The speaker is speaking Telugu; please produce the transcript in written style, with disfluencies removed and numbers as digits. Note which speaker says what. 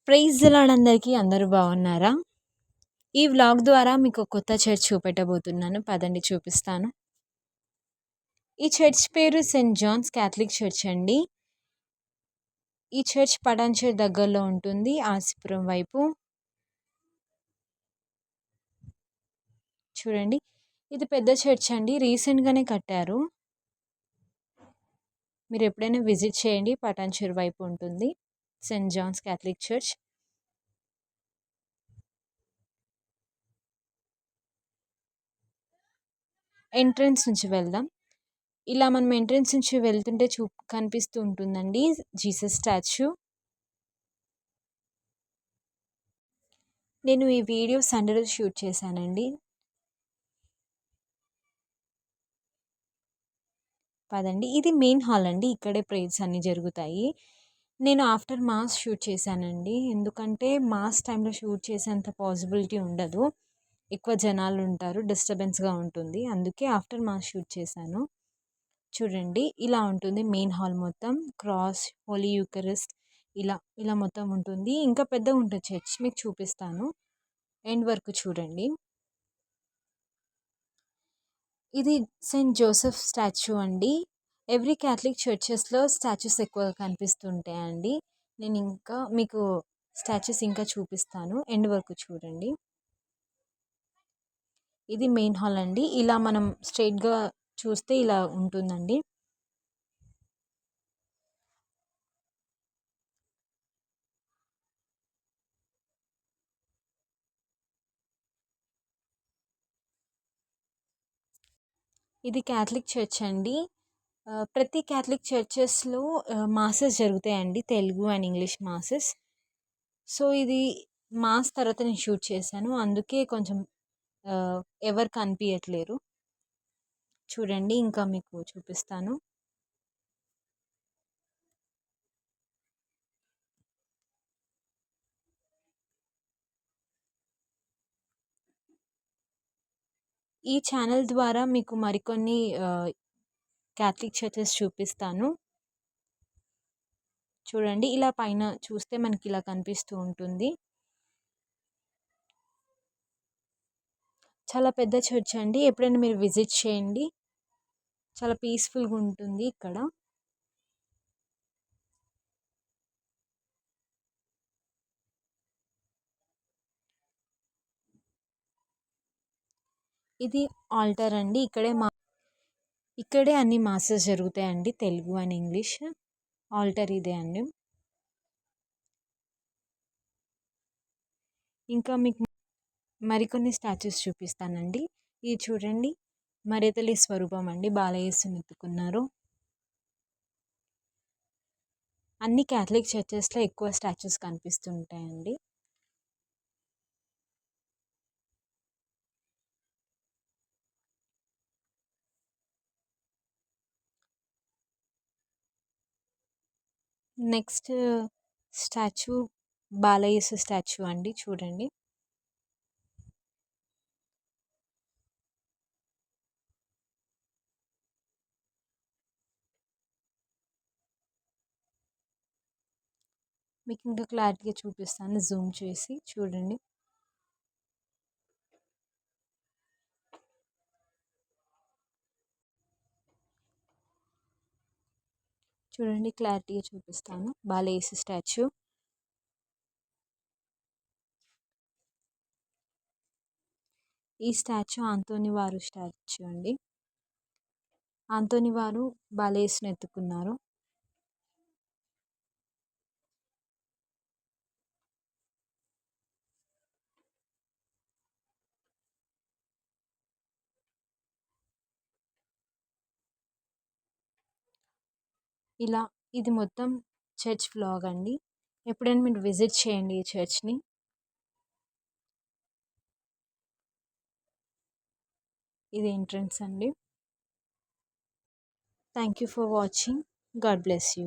Speaker 1: ప్రైజ్ ది లార్డ్ అందరికీ. అందరూ బాగున్నారా? ఈ వ్లాగ్ ద్వారా మీకు కొత్త చర్చ్ చూపెట్టబోతున్నాను. పదండి చూపిస్తాను. ఈ చర్చ్ పేరు సెయింట్ జాన్స్ క్యాథలిక్ చర్చ్ అండి. ఈ చర్చ్ పటాన్‌చెరు దగ్గరలో ఉంటుంది, ఆసిపురం వైపు. చూడండి, ఇది పెద్ద చర్చ్ అండి. రీసెంట్‌గానే కట్టారు. మీరు ఎప్పుడైనా విజిట్ చేయండి. పటాన్‌చెరు వైపు ఉంటుంది Saint John's Catholic Church. Entrance నుంచి వెళ్దాం. ఇలా మనం ఎంట్రన్స్ నుంచి వెళ్తుంటే కనిపిస్తూ ఉంటుందండి జీసస్ స్టాచ్యూ. నేను ఈ వీడియో సండే రోజు షూట్ చేశానండి. పదండి, ఇది మెయిన్ హాల్ అండి. ఇక్కడే ప్రేయర్స్ అన్నీ జరుగుతాయి. నేను ఆఫ్టర్ మాస్ షూట్ చేశానండి. ఎందుకంటే మాస్ టైంలో షూట్ చేసేంత పాసిబిలిటీ ఉండదు. ఎక్కువ జనాలు ఉంటారు, డిస్టర్బెన్స్గా ఉంటుంది. అందుకే ఆఫ్టర్ మాస్ షూట్ చేశాను. చూడండి, ఇలా ఉంటుంది మెయిన్ హాల్ మొత్తం. క్రాస్, హోలీ యూకరిస్ట్ ఇలా ఇలా మొత్తం ఉంటుంది. ఇంకా పెద్దగా ఉంటుంది చర్చ్, మీకు చూపిస్తాను. ఎండ్ వరకు చూడండి. ఇది సెయింట్ జోసెఫ్ స్టాచ్యూ అండి. ఎవ్రీ క్యాథలిక్ చర్చెస్లో స్టాచ్యూస్ ఎక్కువగా కనిపిస్తుంటాయండి. నేను ఇంకా మీకు స్టాచ్యూస్ ఇంకా చూపిస్తాను. ఎండ్ వరకు చూడండి. ఇది మెయిన్ హాల్ అండి. ఇలా మనం స్ట్రైట్గా చూస్తే ఇలా ఉంటుందండి. ఇది క్యాథలిక్ చర్చ్ అండి. ప్రతి క్యాథలిక్ చర్చెస్లో మాసెస్ జరుగుతాయండి, Telugu and English masses. So ఇది మాస్ తర్వాత నేను షూట్ చేశాను, అందుకే కొంచెం ఎవరు కనిపించట్లేరు. చూడండి, ఇంకా మీకు చూపిస్తాను. ఈ ఛానల్ ద్వారా మీకు మరికొన్ని క్యాథలిక్ చర్చెస్ చూపిస్తాను. చూడండి, ఇలా పైన చూస్తే మనకి ఇలా కనిపిస్తూ ఉంటుంది. చాలా పెద్ద చర్చ్ అండి. ఎప్పుడైనా మీరు విజిట్ చేయండి. చాలా పీస్ఫుల్గా ఉంటుంది ఇక్కడ. ఇది ఆల్టర్ అండి. ఇక్కడే అన్ని మాసెస్ జరుగుతాయండి, తెలుగు అండ్ ఇంగ్లీష్. ఆల్టర్ ఇదే అండి. ఇంకా మీకు మరికొన్ని స్టాచ్యూస్ చూపిస్తానండి. ఇది చూడండి, మరియతల్లి స్వరూపం అండి. బాలయేసుని ఎత్తుకున్నారు. అన్ని క్యాథలిక్ చర్చెస్లో ఎక్కువ స్టాచ్యూస్ కనిపిస్తుంటాయండి. నెక్స్ట్ స్టాచ్యూ బాలయేసు స్టాచ్యూ అండి. చూడండి, మీకు ఇంకా క్లారిటీగా చూపిస్తాను, జూమ్ చేసి చూడండి. చూడండి, క్లారిటీగా చూపిస్తాను. బాలయేసు స్టాచ్యూ. ఈ స్టాచ్యూ ఆంతోని వారు స్టాచ్యూ అండి. ఆంతోని వారు బాలయేసుని ఎత్తుకున్నారు. ఇలా ఇది మొత్తం చర్చ్ వ్లాగ్ అండి. ఎప్పుడైనా మీరు విజిట్ చేయండి ఈ చర్చ్ని. ఇది ఎంట్రన్స్ అండి. Thank you for watching. God bless you.